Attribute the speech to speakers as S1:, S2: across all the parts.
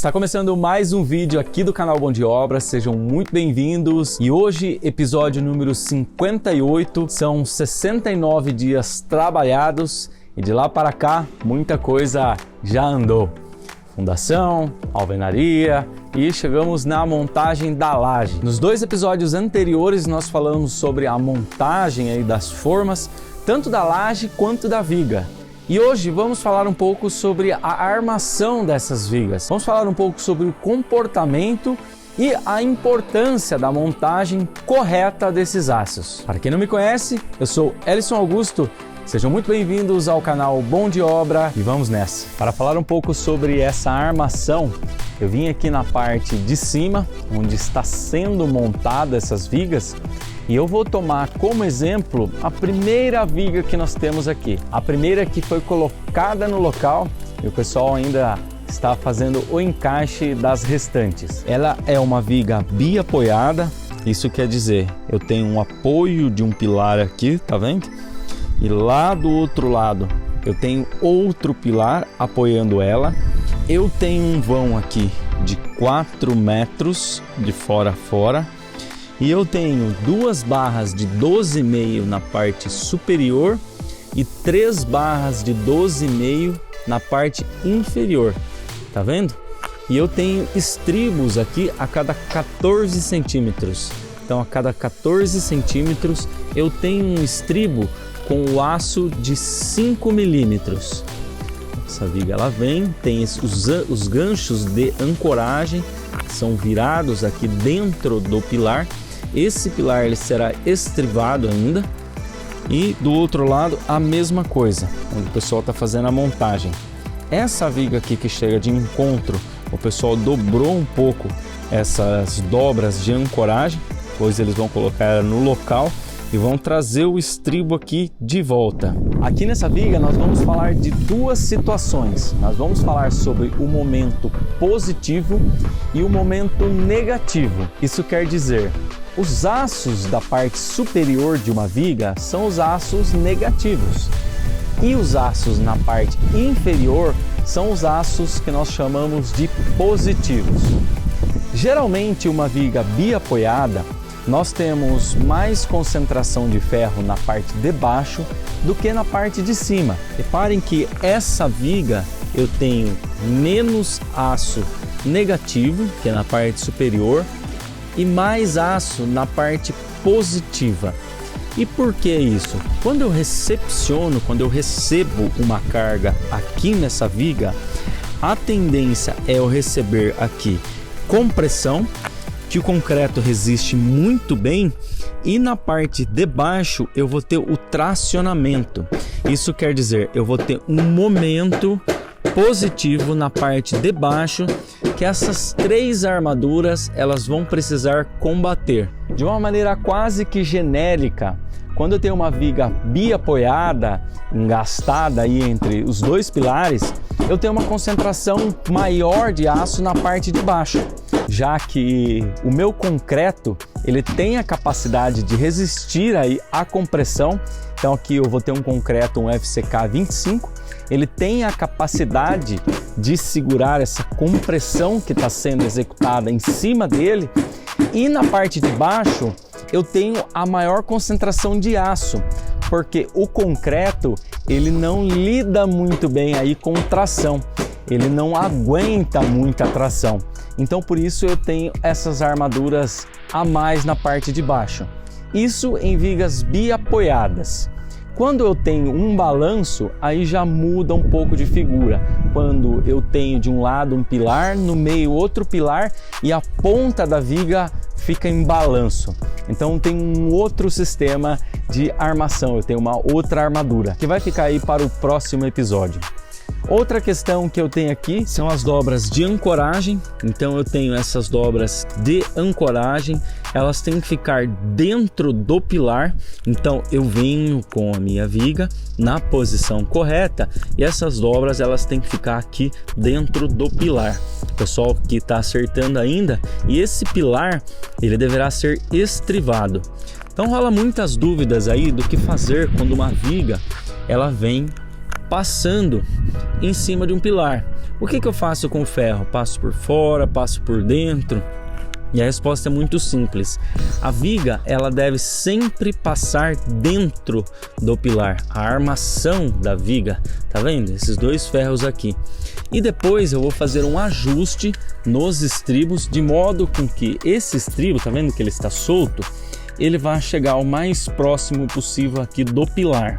S1: Está começando mais um vídeo aqui do canal Bom de Obra, sejam muito bem-vindos. E hoje, episódio número 58, são 69 dias trabalhados e de lá para cá, muita coisa já andou. Fundação, alvenaria e chegamos na montagem da laje. Nos dois episódios anteriores nós falamos sobre a montagem aí das formas, tanto da laje quanto da viga. E hoje vamos falar um pouco sobre a armação dessas vigas. Vamos falar um pouco sobre o comportamento e a importância da montagem correta desses aços. Para quem não me conhece, eu sou Elisson Augusto. Sejam muito bem-vindos ao canal Bom de Obra e vamos nessa. Para falar um pouco sobre essa armação, eu vim aqui na parte de cima, onde está sendo montada essas vigas, e eu vou tomar como exemplo a primeira viga que nós temos aqui. A primeira que foi colocada no local e o pessoal ainda está fazendo o encaixe das restantes. Ela é uma viga biapoiada, isso quer dizer, eu tenho um apoio de um pilar aqui, tá vendo? E lá do outro lado eu tenho outro pilar apoiando ela. Eu tenho um vão aqui de 4 metros de fora a fora. E eu tenho 2 barras de 12,5 na parte superior e 3 barras de 12,5 na parte inferior. Tá vendo? E eu tenho estribos aqui a cada 14 centímetros. Então a cada 14 centímetros eu tenho um estribo com o aço de 5 milímetros. Essa viga ela vem, tem os ganchos de ancoragem, são virados aqui dentro do pilar. Esse pilar ele será estrivado ainda. E do outro lado a mesma coisa, onde o pessoal está fazendo a montagem. Essa viga aqui que chega de encontro, o pessoal dobrou um pouco essas dobras de ancoragem, pois eles vão colocar ela no local e vão trazer o estribo aqui de volta. Aqui nessa viga nós vamos falar de 2 situações. Nós vamos falar sobre o momento positivo e o momento negativo. Isso quer dizer, os aços da parte superior de uma viga são os aços negativos. E os aços na parte inferior são os aços que nós chamamos de positivos. Geralmente uma viga biapoiada, nós temos mais concentração de ferro na parte de baixo do que na parte de cima. Reparem que essa viga eu tenho menos aço negativo, que é na parte superior, e mais aço na parte positiva. E por que isso? Quando eu recebo uma carga aqui nessa viga, a tendência é eu receber aqui compressão, que o concreto resiste muito bem, e na parte de baixo eu vou ter o tracionamento. Isso quer dizer, eu vou ter um momento positivo na parte de baixo, que essas 3 armaduras elas vão precisar combater. De uma maneira quase que genérica, quando eu tenho uma viga biapoiada, engastada aí entre os 2 pilares, eu tenho uma concentração maior de aço na parte de baixo, já que o meu concreto ele tem a capacidade de resistir aí à compressão. Então aqui eu vou ter um concreto, um FCK 25, ele tem a capacidade de segurar essa compressão que está sendo executada em cima dele, e na parte de baixo eu tenho a maior concentração de aço, porque o concreto ele não lida muito bem aí com tração, ele não aguenta muita tração. Então por isso eu tenho essas armaduras a mais na parte de baixo. Isso em vigas biapoiadas. Quando eu tenho um balanço, aí já muda um pouco de figura. Quando eu tenho de um lado um pilar, no meio outro pilar e a ponta da viga fica em balanço. Então tem um outro sistema de armação, eu tenho uma outra armadura, que vai ficar aí para o próximo episódio. Outra questão que eu tenho aqui são as dobras de ancoragem. Então eu tenho essas dobras de ancoragem, elas têm que ficar dentro do pilar. Então eu venho com a minha viga na posição correta e essas dobras elas têm que ficar aqui dentro do pilar. O pessoal que está acertando ainda, e esse pilar ele deverá ser estrivado. Então rola muitas dúvidas aí do que fazer quando uma viga ela vem passando em cima de um pilar. O que eu faço com o ferro? Passo por fora, passo por dentro? E a resposta é muito simples. A viga, ela deve sempre passar dentro do pilar. A armação da viga, tá vendo? Esses dois ferros aqui. E depois eu vou fazer um ajuste nos estribos, de modo com que esse estribo, tá vendo que ele está solto? Ele vai chegar o mais próximo possível aqui do pilar.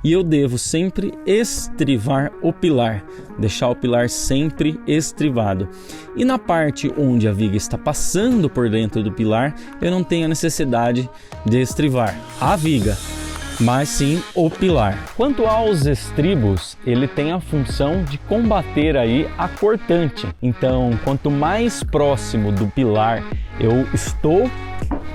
S1: E eu devo sempre estrivar o pilar, deixar o pilar sempre estrivado. E na parte onde a viga está passando por dentro do pilar, eu não tenho a necessidade de estrivar a viga, mas sim o pilar. Quanto aos estribos, ele tem a função de combater aí a cortante. Então, quanto mais próximo do pilar eu estou,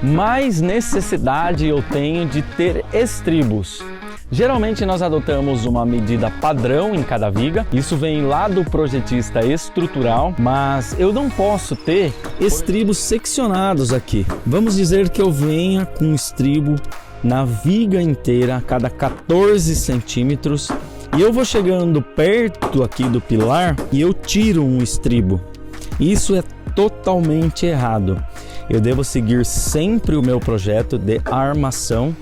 S1: mais necessidade eu tenho de ter estribos. Geralmente nós adotamos uma medida padrão em cada viga, isso vem lá do projetista estrutural, mas eu não posso ter estribos seccionados aqui. Vamos dizer que eu venha com um estribo na viga inteira a cada 14 centímetros e eu vou chegando perto aqui do pilar e eu tiro um estribo. Isso é totalmente errado. Eu devo seguir sempre o meu projeto de armação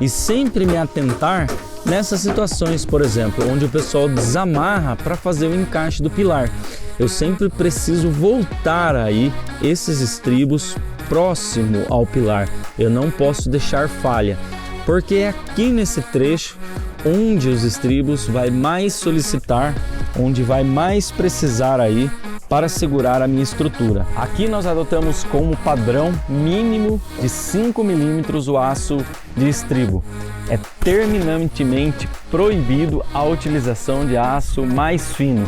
S1: e sempre me atentar nessas situações, por exemplo, onde o pessoal desamarra para fazer o encaixe do pilar. Eu sempre preciso voltar aí esses estribos próximo ao pilar. Eu não posso deixar falha, porque é aqui nesse trecho onde os estribos vai mais solicitar, onde vai mais precisar aí para segurar a minha estrutura. Aqui nós adotamos como padrão mínimo de 5 milímetros o aço de estribo. É terminantemente proibido a utilização de aço mais fino,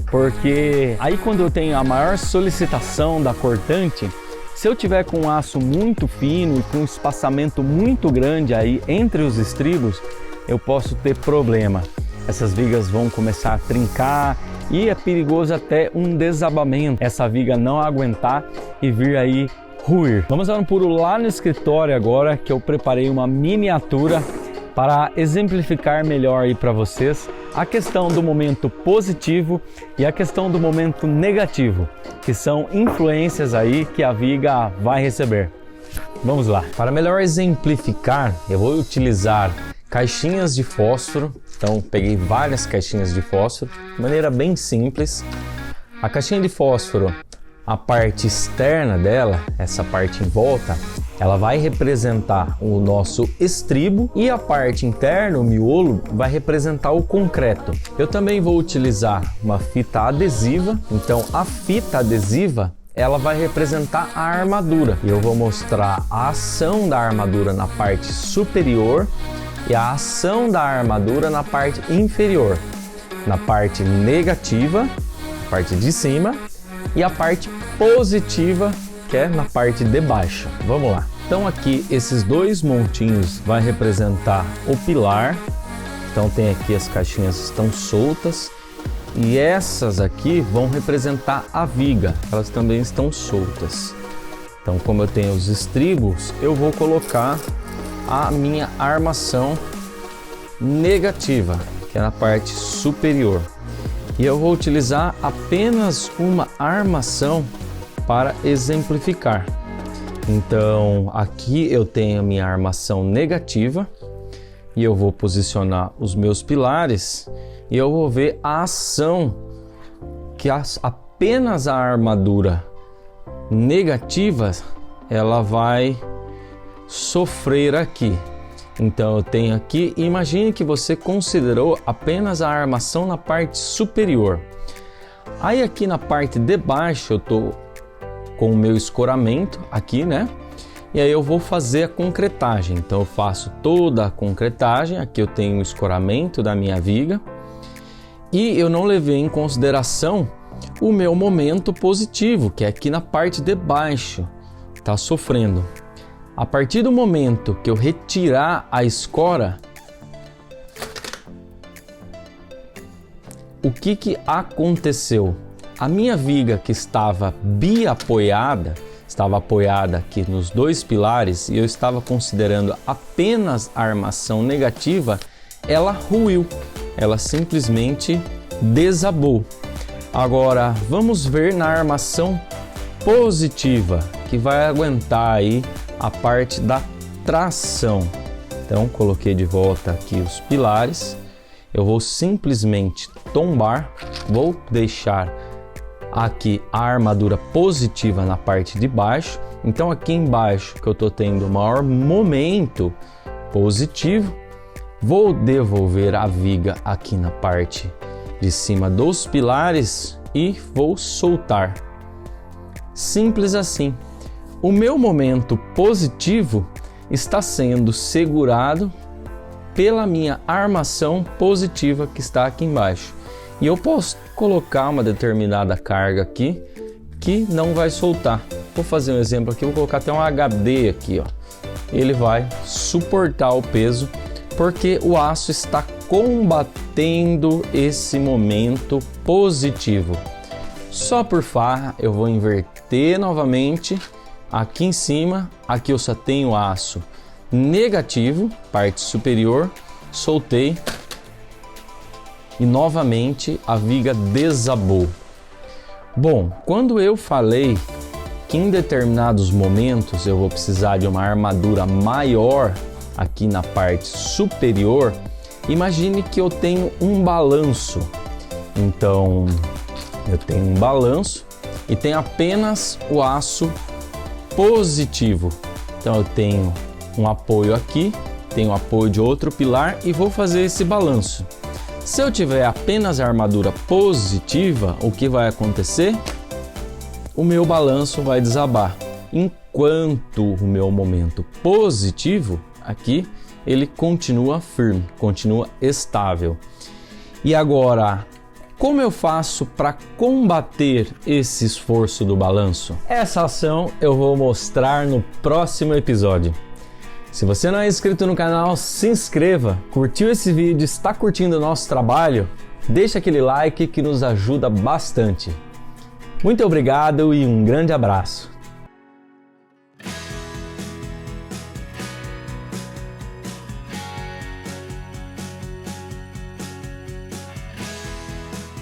S1: porque aí quando eu tenho a maior solicitação da cortante, se eu tiver com um aço muito fino e com um espaçamento muito grande aí entre os estribos, eu posso ter problema. Essas vigas vão começar a trincar e é perigoso até um desabamento, essa viga não aguentar e vir aí ruir. Vamos dar um pulo lá no escritório agora, que eu preparei uma miniatura para exemplificar melhor aí para vocês a questão do momento positivo e a questão do momento negativo, que são influências aí que a viga vai receber. Vamos lá. Para melhor exemplificar, eu vou utilizar caixinhas de fósforo. Então peguei várias caixinhas de fósforo de maneira bem simples. A caixinha de fósforo, a parte externa dela, essa parte em volta, ela vai representar o nosso estribo e a parte interna, o miolo, vai representar o concreto. Eu também vou utilizar uma fita adesiva, então a fita adesiva ela vai representar a armadura. Eu vou mostrar a ação da armadura na parte superior e a ação da armadura na parte inferior, na parte negativa, na parte de cima, e a parte positiva, que é na parte de baixo. Vamos lá. Então aqui esses dois montinhos vai representar o pilar. Então tem aqui as caixinhas estão soltas e essas aqui vão representar a viga. Elas também estão soltas. Então como eu tenho os estribos, eu vou colocar a minha armação negativa, que é na parte superior. E eu vou utilizar apenas uma armação para exemplificar. Então aqui eu tenho a minha armação negativa e eu vou posicionar os meus pilares e eu vou ver a ação que apenas a armadura negativa ela vai sofrer aqui. Então eu tenho aqui, imagine que você considerou apenas a armação na parte superior. Aí aqui na parte de baixo eu tô com o meu escoramento aqui, né? E aí eu vou fazer a concretagem. Então eu faço toda a concretagem. Aqui eu tenho o escoramento da minha viga. E eu não levei em consideração o meu momento positivo, que é aqui na parte de baixo. Tá sofrendo. A partir do momento que eu retirar a escora, o que aconteceu? A minha viga que estava biapoiada, estava apoiada aqui nos dois pilares e eu estava considerando apenas a armação negativa, ela ruiu. ela simplesmente desabou. Agora vamos ver na armação positiva, que vai aguentar aí a parte da tração. Então coloquei de volta aqui os pilares, eu vou simplesmente tombar, vou deixar aqui a armadura positiva na parte de baixo. Então aqui embaixo que eu estou tendo o maior momento positivo, vou devolver a viga aqui na parte de cima dos pilares e vou soltar. Simples assim. O meu momento positivo está sendo segurado pela minha armação positiva que está aqui embaixo. E eu posso colocar uma determinada carga aqui que não vai soltar. Vou fazer um exemplo aqui, vou colocar até um HD aqui, ó. Ele vai suportar o peso porque o aço está combatendo esse momento positivo. Só por farra eu vou inverter novamente aqui em cima. Aqui eu só tenho aço negativo, parte superior, soltei e novamente a viga desabou. Bom, quando eu falei que em determinados momentos eu vou precisar de uma armadura maior aqui na parte superior, imagine que eu tenho um balanço. Então eu tenho um balanço e tenho apenas o aço positivo. Então eu tenho um apoio aqui, tenho apoio de outro pilar e vou fazer esse balanço. Se eu tiver apenas a armadura positiva, o que vai acontecer? O meu balanço vai desabar. Enquanto o meu momento positivo aqui, ele continua firme, continua estável. E agora, como eu faço para combater esse esforço do balanço? Essa ação eu vou mostrar no próximo episódio. Se você não é inscrito no canal, se inscreva. Curtiu esse vídeo, está curtindo o nosso trabalho? Deixa aquele like que nos ajuda bastante. Muito obrigado e um grande abraço.